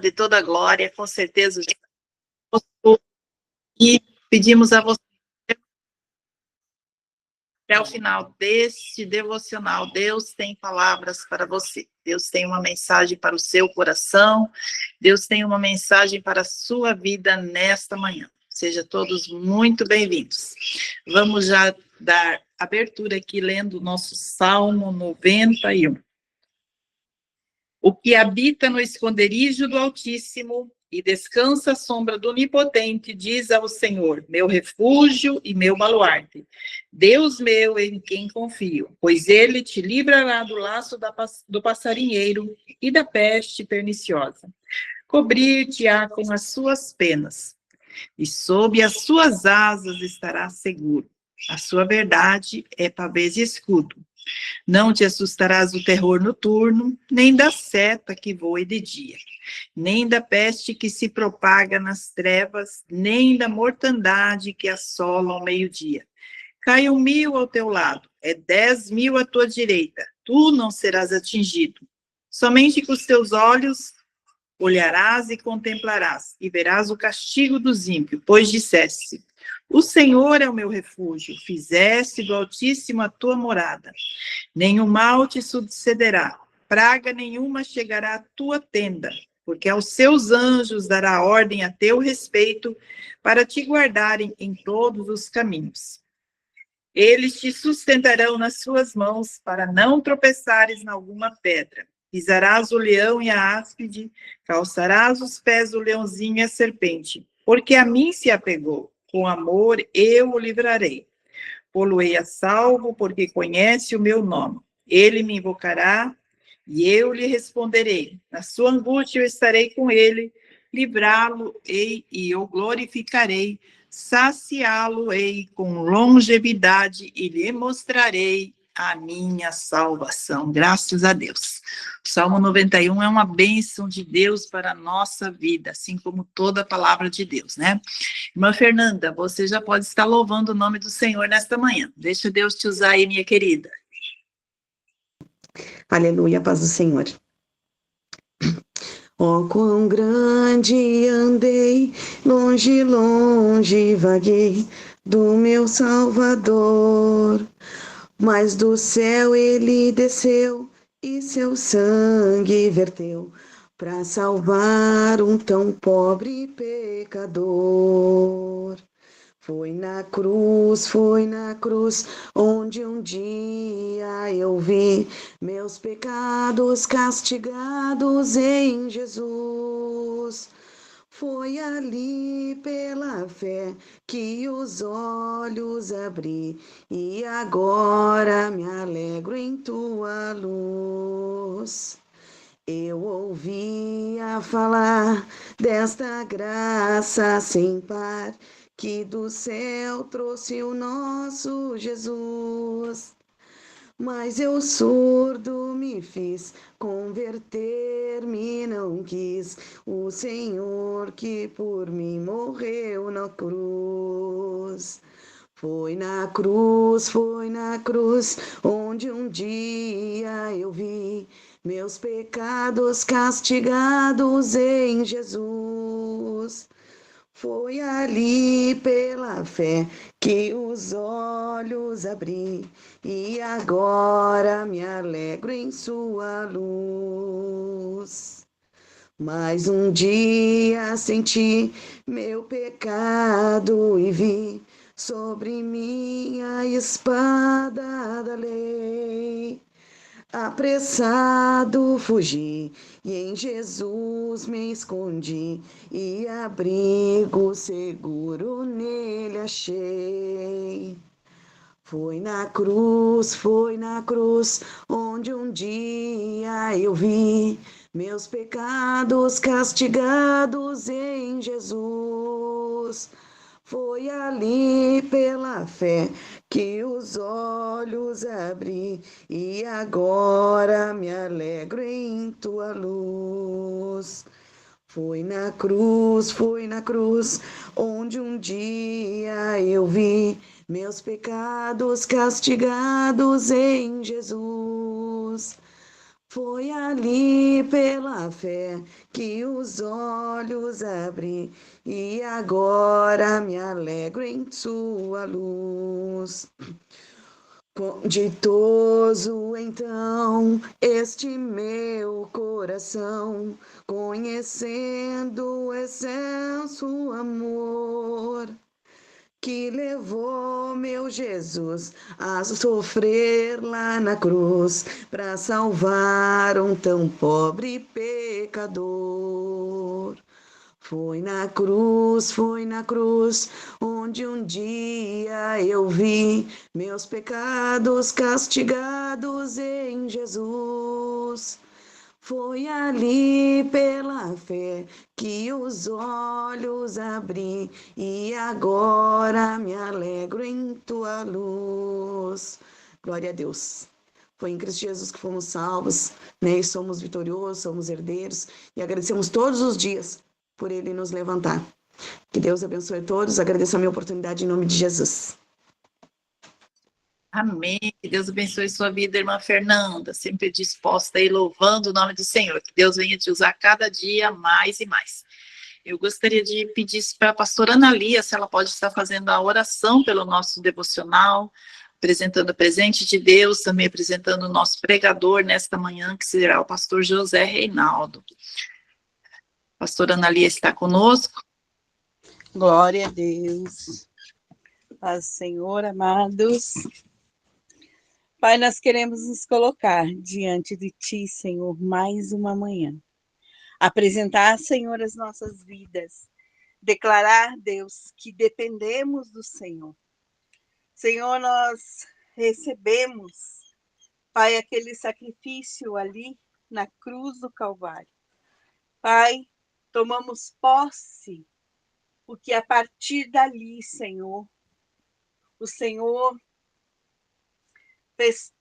de toda a glória, com certeza. E pedimos a você, até o final deste devocional, Deus tem palavras para você. Deus tem uma mensagem para o seu coração. Deus tem uma mensagem para a sua vida nesta manhã. Sejam todos muito bem-vindos. Vamos já dar abertura aqui lendo o nosso Salmo 91. O que habita no esconderijo do Altíssimo e descansa à sombra do Onipotente, diz ao Senhor, meu refúgio e meu baluarte, Deus meu em quem confio, pois ele te livrará do laço do passarinheiro e da peste perniciosa. Cobrir-te-á com as suas penas, e sob as suas asas estarás seguro. A sua verdade é pavês e escudo. Não te assustarás do terror noturno, nem da seta que voe de dia, nem da peste que se propaga nas trevas, nem da mortandade que assola ao meio-dia. Caiam 1000 ao teu lado, 10.000 à tua direita, tu não serás atingido. Somente com os teus olhos olharás e contemplarás, e verás o castigo dos ímpios, pois disseste, o Senhor é o meu refúgio, fizeste do Altíssimo a tua morada. Nenhum mal te sucederá, praga nenhuma chegará à tua tenda, porque aos seus anjos dará ordem a teu respeito, para te guardarem em todos os caminhos. Eles te sustentarão nas suas mãos, para não tropeçares em alguma pedra. Pisarás o leão e a áspide, calçarás os pés do leãozinho e a serpente, porque a mim se apegou. Com amor eu o livrarei. Pô-lo-ei a salvo, porque conhece o meu nome. Ele me invocará e eu lhe responderei. Na sua angústia eu estarei com ele, livrá-lo-ei e eu glorificarei, saciá-lo-ei com longevidade e lhe mostrarei a minha salvação. Graças a Deus. O Salmo 91 é uma bênção de Deus para a nossa vida, assim como toda a palavra de Deus, né? Irmã Fernanda, você já pode estar louvando o nome do Senhor nesta manhã. Deixa Deus te usar aí, minha querida. Aleluia, paz do Senhor. Oh, quão grande andei, longe, longe vaguei do meu Salvador, mas do céu ele desceu e seu sangue verteu para salvar um tão pobre pecador. Foi na cruz, onde um dia eu vi meus pecados castigados em Jesus. Foi ali pela fé que os olhos abri e agora me alegro em tua luz. Eu ouvia falar desta graça sem par, que do céu trouxe o nosso Jesus. Mas eu surdo me fiz, converter-me não quis, o Senhor que por mim morreu na cruz. Foi na cruz, onde um dia eu vi meus pecados castigados em Jesus. Foi ali pela fé que os olhos abri e agora me alegro em sua luz. Mas um dia senti meu pecado e vi sobre minha espada da lei. Apressado fugi e em Jesus me escondi e abrigo seguro nele achei. Foi na cruz, onde um dia eu vi meus pecados castigados em Jesus. Foi ali pela fé que os olhos abri e agora me alegro em tua luz. Foi na cruz, onde um dia eu vi meus pecados castigados em Jesus. Foi ali pela fé que os olhos abri, e agora me alegro em sua luz. Ditoso então este meu coração, conhecendo o excelso amor que levou meu Jesus a sofrer lá na cruz para salvar um tão pobre pecador. Foi na cruz, onde um dia eu vi meus pecados castigados em Jesus. Foi ali pela fé que os olhos abri e agora me alegro em tua luz. Glória a Deus. Foi em Cristo Jesus que fomos salvos, né? E somos vitoriosos, somos herdeiros e agradecemos todos os dias por Ele nos levantar. Que Deus abençoe a todos. Agradeço a minha oportunidade em nome de Jesus. Amém. Que Deus abençoe sua vida, irmã Fernanda, sempre disposta e louvando o nome do Senhor. Que Deus venha te usar cada dia mais e mais. Eu gostaria de pedir para a pastora Ana Lia, se ela pode estar fazendo a oração pelo nosso devocional, apresentando o presente de Deus, também apresentando o nosso pregador nesta manhã, que será o pastor José Reinaldo. A pastora Ana Lia está conosco. Glória a Deus. Paz, Senhor, amados. Pai, nós queremos nos colocar diante de Ti, Senhor, mais uma manhã. Apresentar, Senhor, as nossas vidas. Declarar, Deus, que dependemos do Senhor. Senhor, nós recebemos, Pai, aquele sacrifício ali na cruz do Calvário. Pai, tomamos posse, porque a partir dali, Senhor, o Senhor fez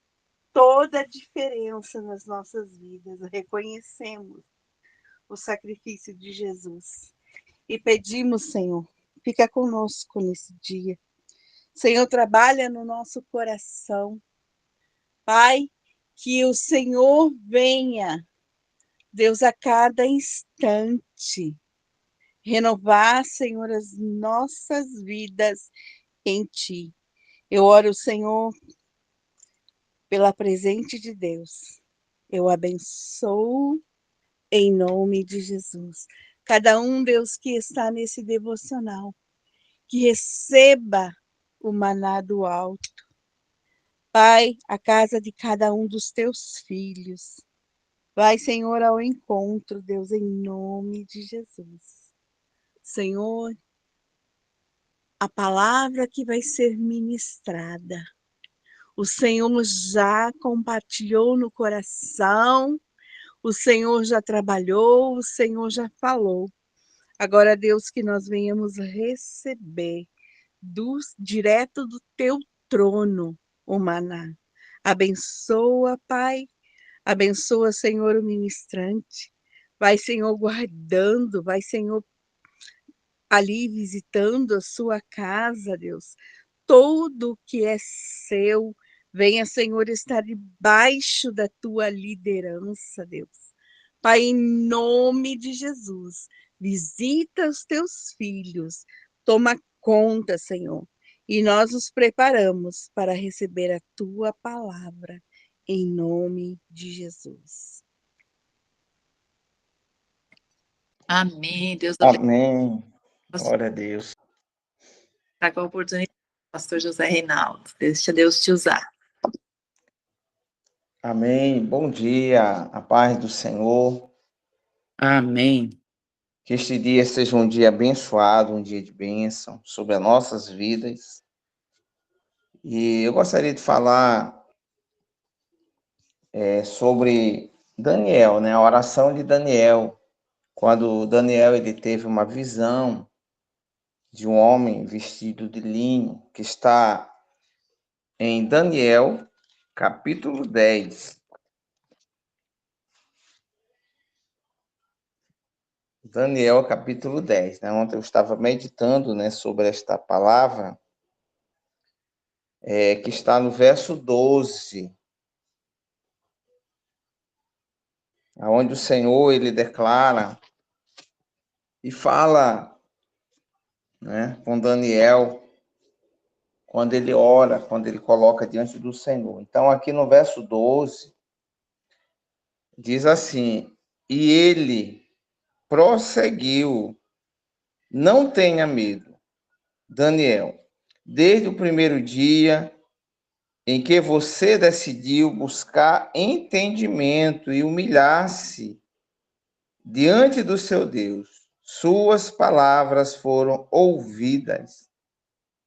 toda a diferença nas nossas vidas. Reconhecemos o sacrifício de Jesus e pedimos, Senhor, fica conosco nesse dia. Senhor, trabalha no nosso coração. Pai, que o Senhor venha, Deus, a cada instante, renovar, Senhor, as nossas vidas em Ti. Eu oro, Senhor, pela presente de Deus. Eu abençoo em nome de Jesus. Cada um, Deus, que está nesse devocional, que receba o maná do alto. Pai, a casa de cada um dos teus filhos. Vai, Senhor, ao encontro, Deus, em nome de Jesus. Senhor, a palavra que vai ser ministrada, o Senhor já compartilhou no coração, o Senhor já trabalhou, o Senhor já falou. Agora, Deus, que nós venhamos receber direto do teu trono o maná. Abençoa, Pai. Abençoa, Senhor, o ministrante. Vai, Senhor, guardando. Vai, Senhor, ali visitando a sua casa, Deus. Tudo que é seu, venha, Senhor, estar debaixo da tua liderança, Deus. Pai, em nome de Jesus, visita os teus filhos, toma conta, Senhor, e nós nos preparamos para receber a tua palavra, em nome de Jesus. Amém. Deus abençoe. Amém. Glória a Deus. Está com a oportunidade, pastor José Reinaldo. Deixa Deus te usar. Amém. Bom dia, a paz do Senhor. Amém. Que este dia seja um dia abençoado, um dia de bênção sobre as nossas vidas. E eu gostaria de falar sobre Daniel, né? A oração de Daniel. Quando Daniel ele teve uma visão de um homem vestido de linho, que está em Daniel, capítulo 10. Daniel, capítulo 10. Né? Ontem eu estava meditando, né, sobre esta palavra, que está no verso 12. onde o Senhor ele declara e fala, né, com Daniel, quando ele ora, quando ele coloca diante do Senhor. Então, aqui no verso 12, diz assim: e ele prosseguiu, não tenha medo, Daniel, desde o primeiro dia em que você decidiu buscar entendimento e humilhar-se diante do seu Deus, suas palavras foram ouvidas,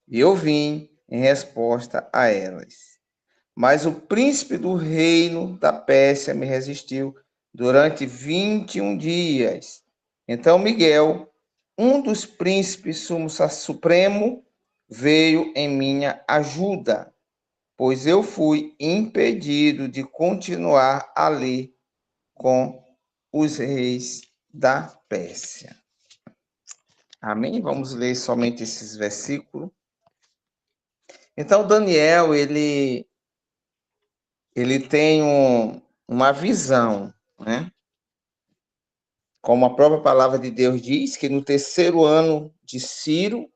e eu vim em resposta a elas. Mas o príncipe do reino da Pérsia me resistiu durante 21 dias. Então Miguel, um dos príncipes supremo, veio em minha ajuda, pois eu fui impedido de continuar a ler com os reis da Pérsia. Amém? Vamos ler somente esses versículos. Então, Daniel, ele tem uma visão, né? Como a própria palavra de Deus diz, que no terceiro ano de Ciro,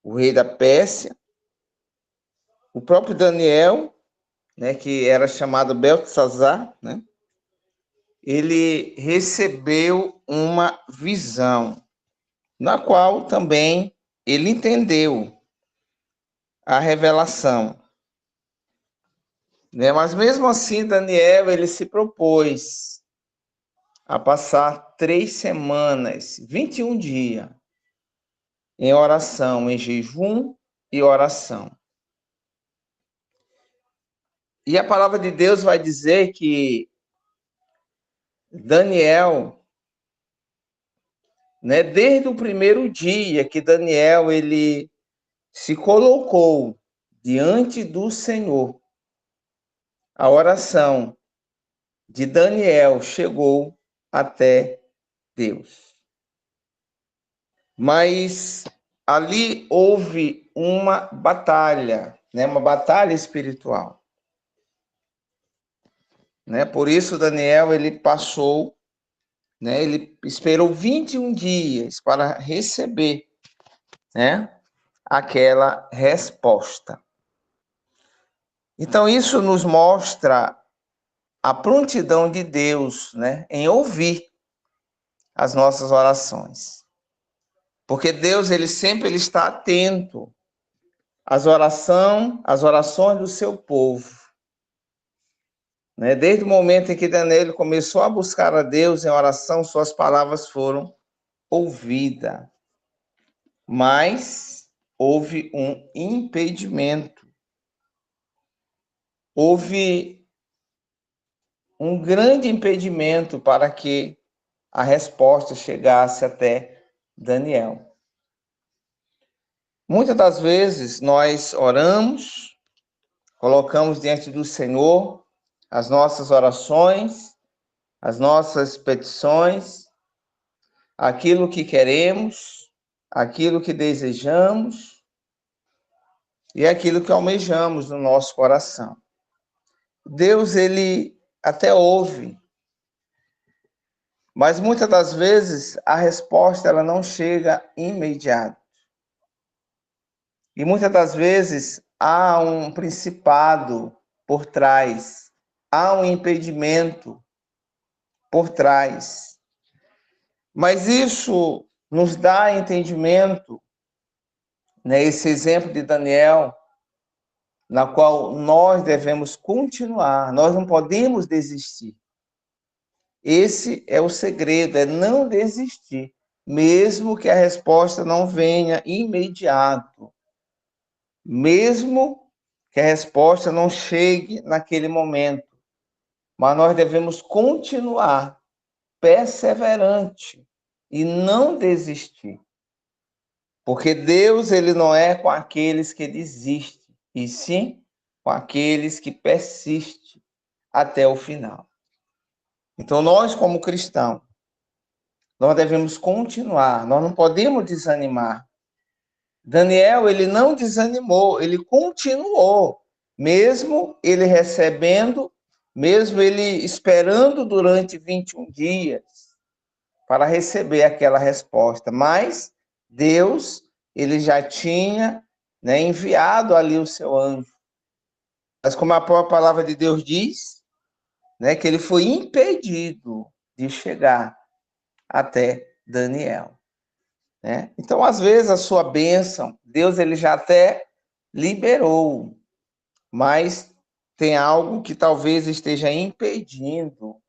o rei da Pérsia, o próprio Daniel, né, que era chamado Beltesazar, né, ele recebeu uma visão, na qual também ele entendeu a revelação. Né? Mas mesmo assim, Daniel, ele se propôs a passar 3 semanas, 21 dias, em oração, em jejum e oração. E a palavra de Deus vai dizer que Daniel, né, desde o primeiro dia que Daniel ele se colocou diante do Senhor, a oração de Daniel chegou até Deus. Mas ali houve uma batalha, né, uma batalha espiritual. Né? Por isso Daniel ele passou, né, ele esperou 21 dias para receber, né, aquela resposta. Então isso nos mostra a prontidão de Deus, né, em ouvir as nossas orações. Porque Deus ele sempre está atento às orações do seu povo. Né? Desde o momento em que Daniel começou a buscar a Deus em oração, suas palavras foram ouvidas. Mas houve um impedimento. Houve um grande impedimento para que a resposta chegasse até Daniel. Muitas das vezes nós oramos, colocamos diante do Senhor as nossas orações, as nossas petições, aquilo que queremos, aquilo que desejamos e aquilo que almejamos no nosso coração. Deus, ele até ouve, mas muitas das vezes a resposta ela não chega imediato. E muitas das vezes há um principado por trás, há um impedimento por trás. Mas isso nos dá entendimento, né, esse exemplo de Daniel, na qual nós devemos continuar, nós não podemos desistir. Esse é o segredo, é não desistir, mesmo que a resposta não venha imediato, mesmo que a resposta não chegue naquele momento, mas nós devemos continuar perseverante e não desistir. Porque Deus ele não é com aqueles que desistem, e sim com aqueles que persistem até o final. Então nós como cristãos, nós devemos continuar, nós não podemos desanimar. Daniel, ele não desanimou, ele continuou, mesmo ele recebendo mesmo ele esperando durante 21 dias para receber aquela resposta. Mas Deus, ele já tinha, né, enviado ali o seu anjo. Mas como a própria palavra de Deus diz, né, que ele foi impedido de chegar até Daniel. Né? Então, às vezes, a sua bênção, Deus ele já até liberou, mas tem algo que talvez esteja impedindo,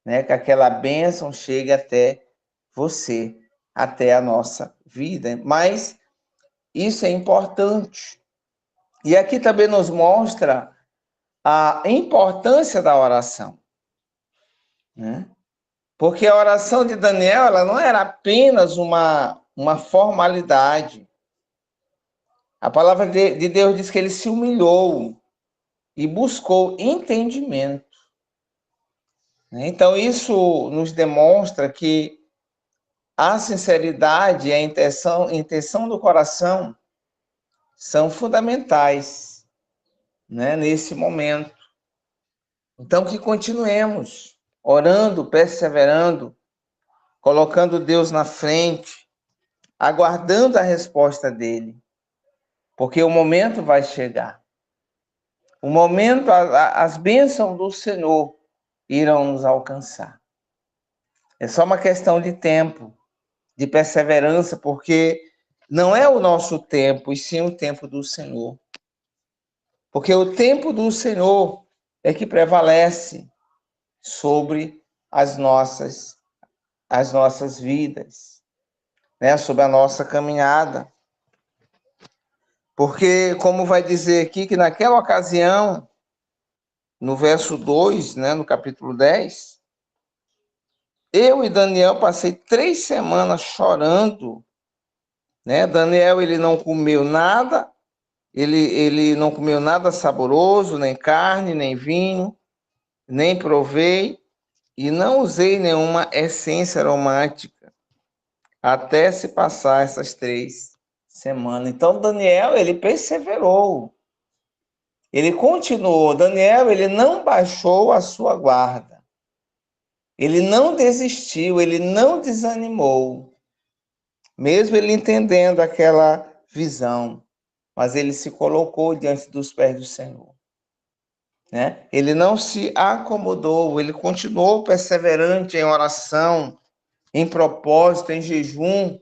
né, que aquela bênção chegue até você, até a nossa vida. Mas isso é importante. E aqui também nos mostra a importância da oração, né? Porque a oração de Daniel, ela não era apenas uma formalidade. A palavra de Deus diz que ele se humilhou e buscou entendimento. Então, isso nos demonstra que a sinceridade e a intenção do coração são fundamentais, né, nesse momento. Então, que continuemos orando, perseverando, colocando Deus na frente, aguardando a resposta dele, porque o momento vai chegar. O momento, as bênçãos do Senhor irão nos alcançar. É só uma questão de tempo, de perseverança, porque não é o nosso tempo, e sim o tempo do Senhor. Porque o tempo do Senhor é que prevalece sobre as nossas vidas, né? Sobre a nossa caminhada. Porque, como vai dizer aqui, que naquela ocasião, no verso 2, né, no capítulo 10, eu e Daniel passei 3 semanas chorando, né? Daniel, ele não comeu nada, ele não comeu nada saboroso, nem carne, nem vinho, nem provei, e não usei nenhuma essência aromática, até se passar essas 3 semanas. Então, Daniel, ele perseverou, ele continuou. Daniel, ele não baixou a sua guarda, ele não desistiu, ele não desanimou, mesmo ele entendendo aquela visão, mas ele se colocou diante dos pés do Senhor, né? Ele não se acomodou, ele continuou perseverante em oração, em propósito, em jejum.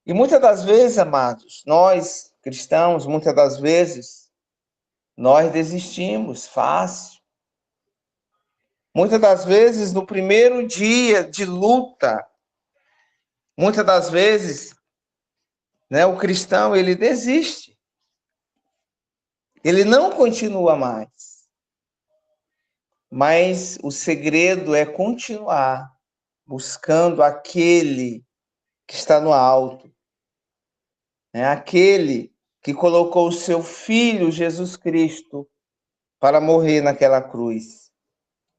E muitas das vezes, amados, nós cristãos, muitas das vezes, nós desistimos fácil. Muitas das vezes, no primeiro dia de luta, muitas das vezes, né, o cristão, ele desiste. Ele não continua mais. Mas o segredo é continuar buscando aquele que está no alto, né? Aquele que colocou o seu Filho, Jesus Cristo, para morrer naquela cruz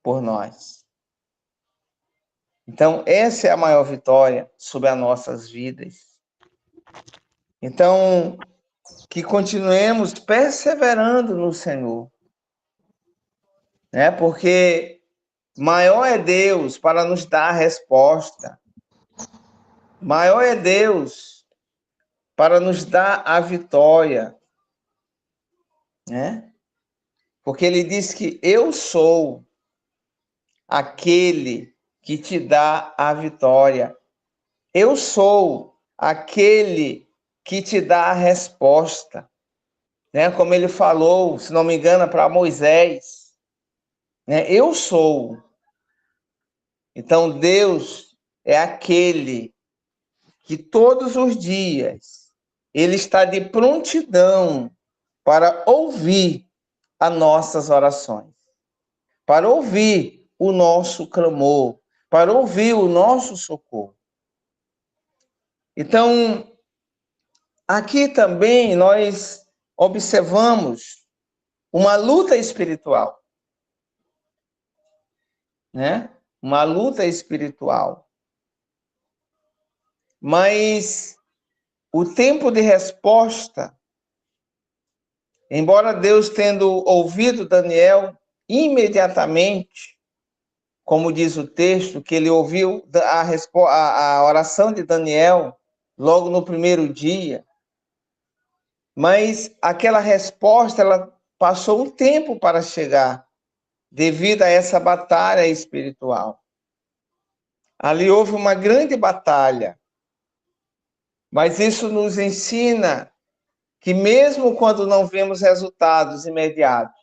por nós. Então, essa é a maior vitória sobre as nossas vidas. Então, que continuemos perseverando no Senhor, né? Porque maior é Deus para nos dar a resposta. Maior é Deus para nos dar a vitória, né? Porque ele diz que eu sou aquele que te dá a vitória. Eu sou aquele que te dá a resposta, né? Como ele falou, se não me engano, para Moisés, né? Eu sou. Então Deus é aquele que todos os dias ele está de prontidão para ouvir as nossas orações, para ouvir o nosso clamor, para ouvir o nosso socorro. Então, aqui também nós observamos uma luta espiritual, né? Uma luta espiritual. Mas o tempo de resposta, embora Deus tendo ouvido Daniel, imediatamente, como diz o texto, que ele ouviu a oração de Daniel logo no primeiro dia, mas aquela resposta ela passou um tempo para chegar, devido a essa batalha espiritual. Ali houve uma grande batalha, mas isso nos ensina que mesmo quando não vemos resultados imediatos,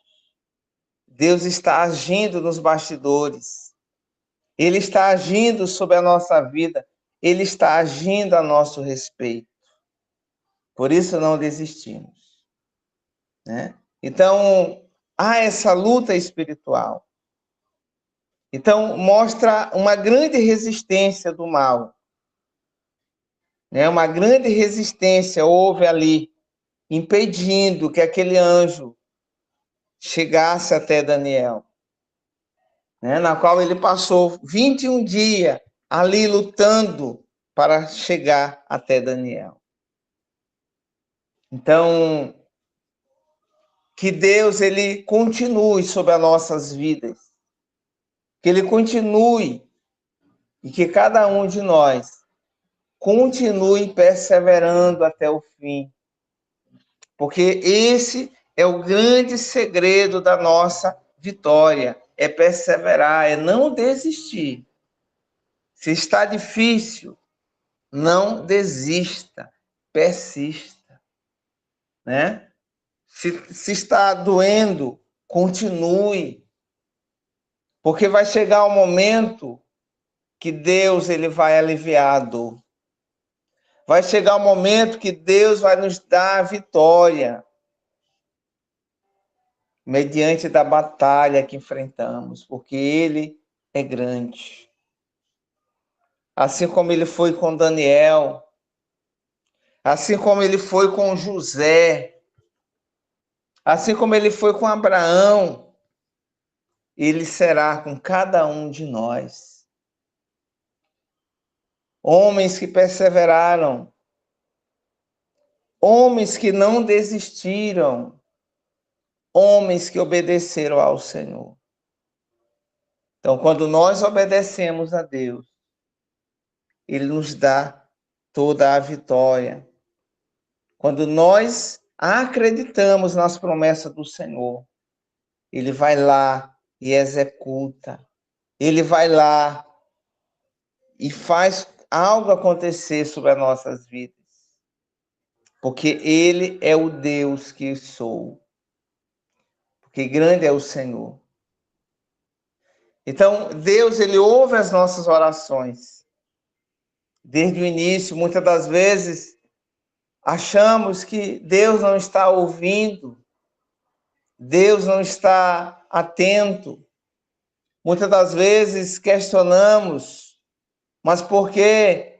Deus está agindo nos bastidores. Ele está agindo sobre a nossa vida. Ele está agindo a nosso respeito. Por isso não desistimos, né? Então, há essa luta espiritual. Então, mostra uma grande resistência do mal, né? Uma grande resistência houve ali, impedindo que aquele anjo chegasse até Daniel, né? Na qual ele passou 21 dias ali lutando para chegar até Daniel. Então, que Deus ele continue sobre as nossas vidas, que ele continue e que cada um de nós continue perseverando até o fim, porque esse é o grande segredo da nossa vitória, é perseverar, é não desistir. Se está difícil, não desista, persista, né? Se está doendo, continue, porque vai chegar o momento que Deus ele vai aliviar a dor. Vai chegar o momento que Deus vai nos dar a vitória mediante da batalha que enfrentamos, porque Ele é grande. Assim como Ele foi com Daniel, assim como Ele foi com José, assim como Ele foi com Abraão, Ele será com cada um de nós. Homens que perseveraram, homens que não desistiram, homens que obedeceram ao Senhor. Então, quando nós obedecemos a Deus, Ele nos dá toda a vitória. Quando nós acreditamos nas promessas do Senhor, Ele vai lá e executa. Ele vai lá e faz algo acontecer sobre as nossas vidas. Porque Ele é o Deus que sou. Porque grande é o Senhor. Então, Deus, Ele ouve as nossas orações. Desde o início, muitas das vezes, achamos que Deus não está ouvindo, Deus não está atento. Muitas das vezes questionamos, mas por que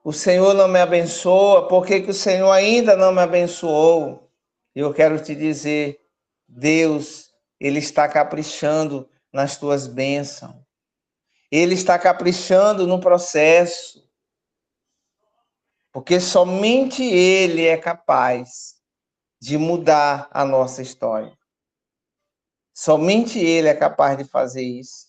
o Senhor não me abençoa? Por que o Senhor ainda não me abençoou? Eu quero te dizer, Deus, Ele está caprichando nas tuas bênçãos. Ele está caprichando no processo. Porque somente Ele é capaz de mudar a nossa história. Somente Ele é capaz de fazer isso.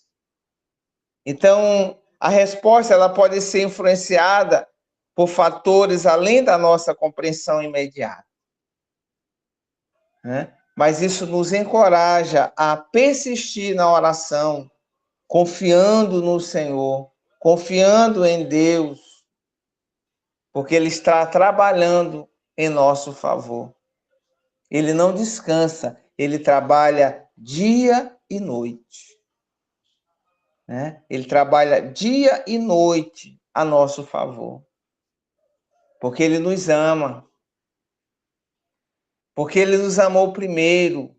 Então, a resposta ela pode ser influenciada por fatores além da nossa compreensão imediata, né? Mas isso nos encoraja a persistir na oração, confiando no Senhor, confiando em Deus, porque Ele está trabalhando em nosso favor. Ele não descansa, Ele trabalha dia e noite. Né? Ele trabalha dia e noite a nosso favor. Porque Ele nos ama. Porque Ele nos amou primeiro.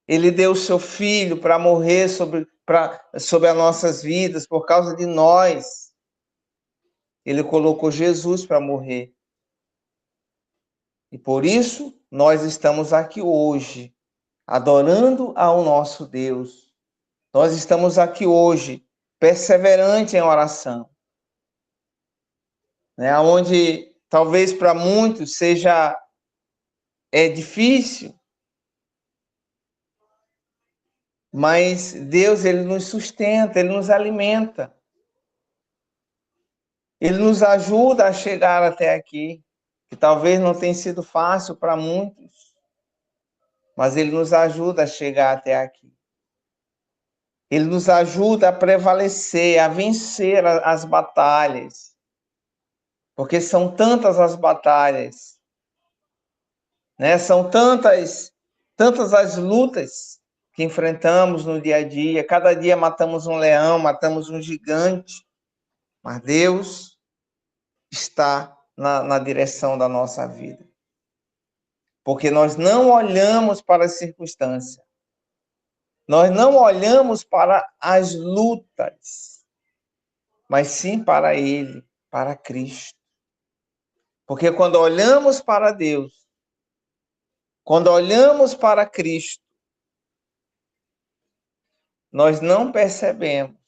Ele deu o seu Filho para morrer sobre as nossas vidas, por causa de nós. Ele colocou Jesus para morrer. E por isso, nós estamos aqui hoje, adorando ao nosso Deus. Nós estamos aqui hoje, perseverante em oração. Né? Onde talvez para muitos seja difícil. Mas Deus, ele nos sustenta, ele nos alimenta. Ele nos ajuda a chegar até aqui, que talvez não tenha sido fácil para muitos, mas ele nos ajuda a chegar até aqui. Ele nos ajuda a prevalecer, a vencer as batalhas, porque são tantas as batalhas, né? São tantas as lutas que enfrentamos no dia a dia. Cada dia matamos um leão, matamos um gigante, mas Deus está na direção da nossa vida. Porque nós não olhamos para as circunstâncias, nós não olhamos para as lutas, mas sim para Ele, para Cristo. Porque quando olhamos para Deus, quando olhamos para Cristo, nós não percebemos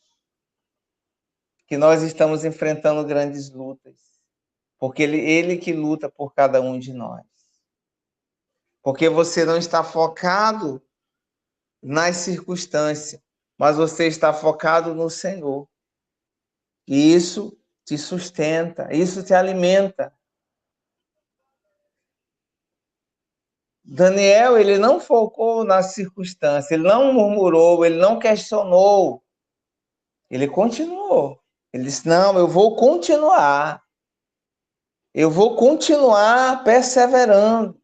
que nós estamos enfrentando grandes lutas, porque Ele que luta por cada um de nós. Porque você não está focado nas circunstâncias, mas você está focado no Senhor. E isso te sustenta, isso te alimenta. Daniel, ele não focou nas circunstâncias, ele não murmurou, ele não questionou. Ele continuou. Ele disse: não, eu vou continuar. Eu vou continuar perseverando.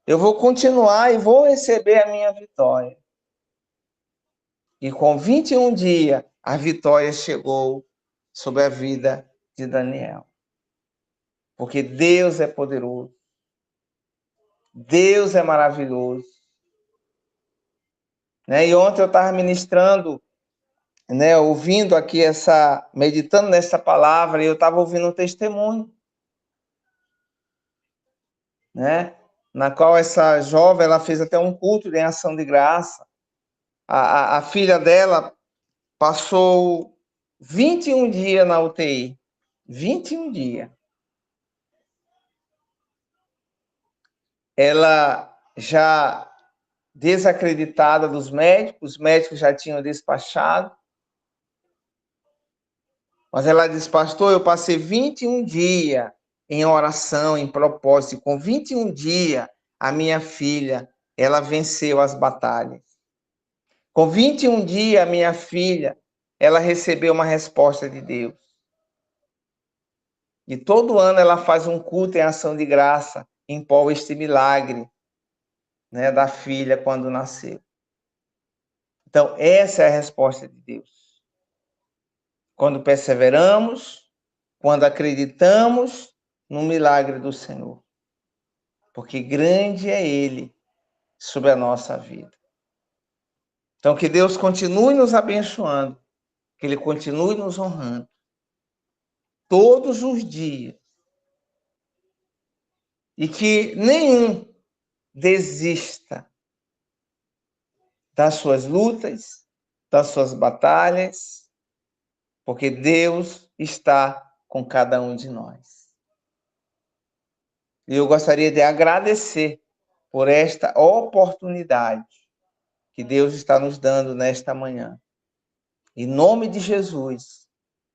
Eu vou continuar e vou receber a minha vitória. E com 21 dias, a vitória chegou sobre a vida de Daniel. Porque Deus é poderoso. Deus é maravilhoso. Né? E ontem eu estava ministrando, né, ouvindo aqui meditando nessa palavra, e eu estava ouvindo um testemunho, né, na qual essa jovem, ela fez até um culto de ação de graça. A filha dela passou 21 dias na UTI. 21 dias. Ela já desacreditada dos médicos, os médicos já tinham despachado. Mas ela disse: pastor, eu passei 21 dias em oração, em propósito. Com 21 dias, a minha filha, ela venceu as batalhas. Com 21 dias, a minha filha, ela recebeu uma resposta de Deus. E todo ano ela faz um culto em ação de graça, em prol este milagre, né, da filha quando nasceu. Então, essa é a resposta de Deus. Quando perseveramos, quando acreditamos no milagre do Senhor. Porque grande é Ele sobre a nossa vida. Então, que Deus continue nos abençoando, que Ele continue nos honrando todos os dias. E que nenhum desista das suas lutas, das suas batalhas, porque Deus está com cada um de nós. E eu gostaria de agradecer por esta oportunidade que Deus está nos dando nesta manhã. Em nome de Jesus,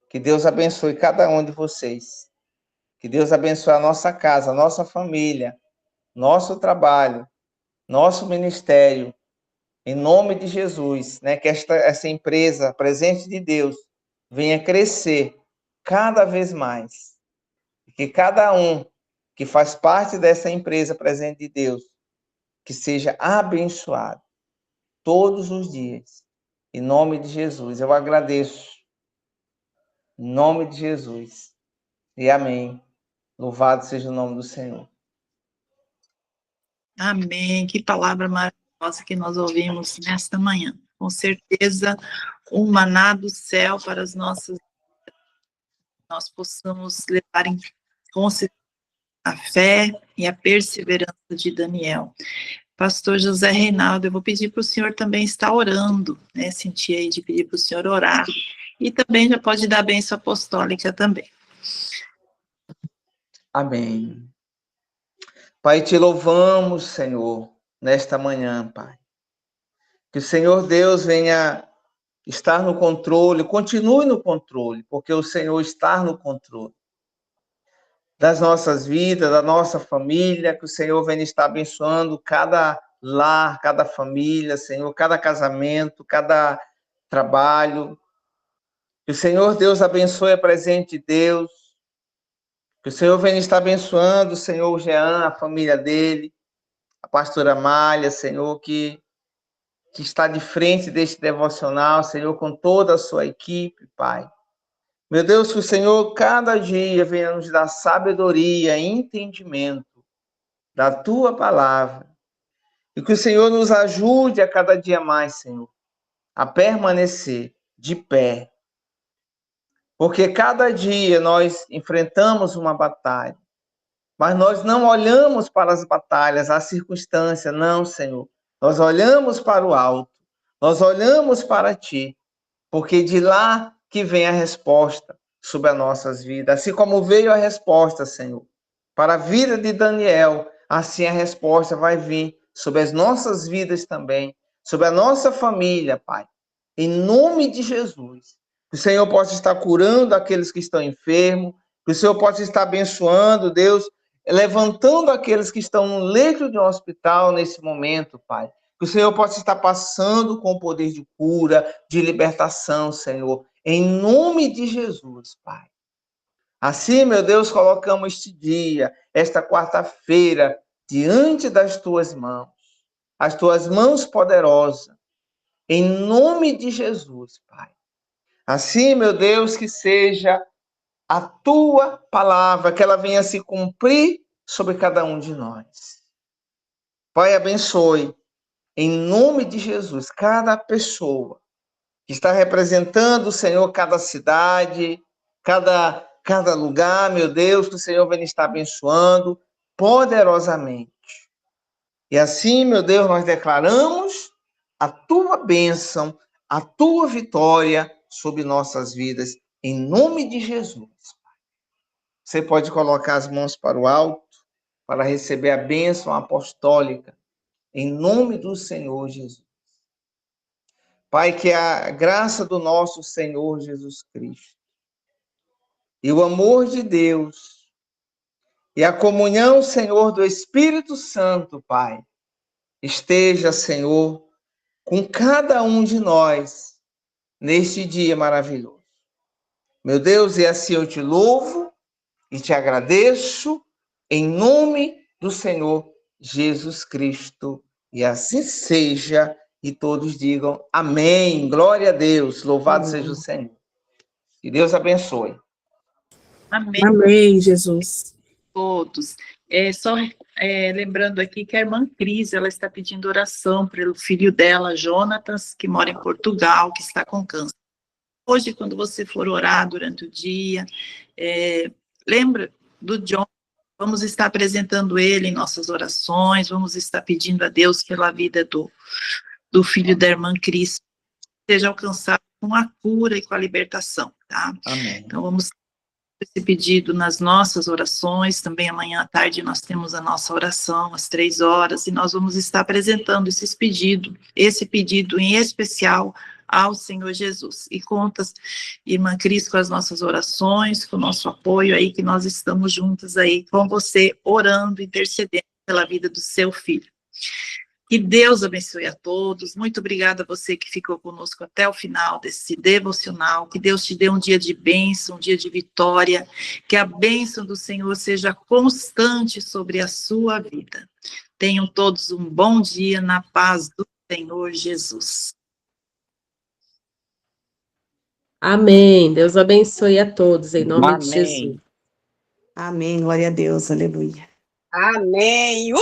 que Deus abençoe cada um de vocês. Que Deus abençoe a nossa casa, a nossa família, nosso trabalho, nosso ministério. Em nome de Jesus, né? Que essa empresa, Presente de Deus, venha crescer cada vez mais. Que cada um que faz parte dessa empresa Presente de Deus, que seja abençoado todos os dias. Em nome de Jesus, eu agradeço. Em nome de Jesus. E amém. Louvado seja o nome do Senhor. Amém. Que palavra maravilhosa que nós ouvimos nesta manhã. Com certeza, um maná do céu para as nossas vidas. Nós possamos levar em consideração a fé e a perseverança de Daniel. Pastor José Reinaldo, eu vou pedir para o senhor também estar orando, né? Senti aí de pedir para o senhor orar. E também já pode dar bênção apostólica também. Amém. Pai, te louvamos, Senhor, nesta manhã, Pai. Que o Senhor Deus venha estar no controle, continue no controle, porque o Senhor está no controle das nossas vidas, da nossa família, que o Senhor venha estar abençoando cada lar, cada família, Senhor, cada casamento, cada trabalho. Que o Senhor Deus abençoe a presente de Deus. Que o Senhor venha estar abençoando o Senhor Jean, a família dele, a pastora Malha, Senhor, que está de frente deste devocional, Senhor, com toda a sua equipe, Pai. Meu Deus, que o Senhor cada dia venha nos dar sabedoria e entendimento da Tua palavra. E que o Senhor nos ajude a cada dia mais, Senhor, a permanecer de pé. Porque cada dia nós enfrentamos uma batalha, mas nós não olhamos para as batalhas, as circunstâncias, não, Senhor. Nós olhamos para o alto, nós olhamos para Ti, porque de lá que vem a resposta sobre as nossas vidas. Assim como veio a resposta, Senhor, para a vida de Daniel, assim a resposta vai vir sobre as nossas vidas também, sobre a nossa família, Pai. Em nome de Jesus. Que o Senhor possa estar curando aqueles que estão enfermos, que o Senhor possa estar abençoando, Deus, levantando aqueles que estão no leito de um hospital nesse momento, Pai. Que o Senhor possa estar passando com o poder de cura, de libertação, Senhor. Em nome de Jesus, Pai. Assim, meu Deus, colocamos este dia, esta quarta-feira, diante das Tuas mãos. As Tuas mãos poderosas. Em nome de Jesus, Pai. Assim, meu Deus, que seja a Tua palavra, que ela venha se cumprir sobre cada um de nós. Pai, abençoe. Em nome de Jesus, cada pessoa que está representando o Senhor, cada cidade, cada lugar, meu Deus, que o Senhor venha estar abençoando poderosamente. E assim, meu Deus, nós declaramos a Tua bênção, a Tua vitória sobre nossas vidas, em nome de Jesus. Você pode colocar as mãos para o alto para receber a bênção apostólica, em nome do Senhor Jesus. Pai, que a graça do nosso Senhor Jesus Cristo e o amor de Deus e a comunhão, Senhor, do Espírito Santo, Pai, esteja, Senhor, com cada um de nós neste dia maravilhoso. Meu Deus, e assim eu te louvo e te agradeço em nome do Senhor Jesus Cristo. E assim seja. E todos digam amém. Glória a Deus. Louvado seja o Senhor. Que Deus abençoe. Amém. Amém, Jesus. Todos. Só lembrando aqui que a irmã Cris, ela está pedindo oração pelo filho dela, Jonatas, que mora em Portugal, que está com câncer. Hoje, quando você for orar durante o dia, lembra do John. Vamos estar apresentando ele em nossas orações, vamos estar pedindo a Deus pela vida do filho da irmã Cris, seja alcançado com a cura e com a libertação, tá? Amém. Então, vamos esse pedido nas nossas orações, também amanhã à tarde nós temos a nossa oração às 3h, e nós vamos estar apresentando esse pedido em especial ao Senhor Jesus. E contas, irmã Cris, com as nossas orações, com o nosso apoio aí, que nós estamos juntas aí com você, orando, intercedendo pela vida do seu filho. Que Deus abençoe a todos. Muito obrigada a você que ficou conosco até o final desse devocional. Que Deus te dê um dia de bênção, um dia de vitória. Que a bênção do Senhor seja constante sobre a sua vida. Tenham todos um bom dia na paz do Senhor Jesus. Amém. Deus abençoe a todos, em nome de Amém. Jesus. Amém, glória a Deus, aleluia. Amém.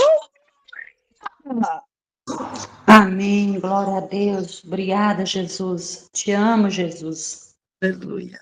Amém, glória a Deus. Obrigada, Jesus. Te amo, Jesus. Aleluia.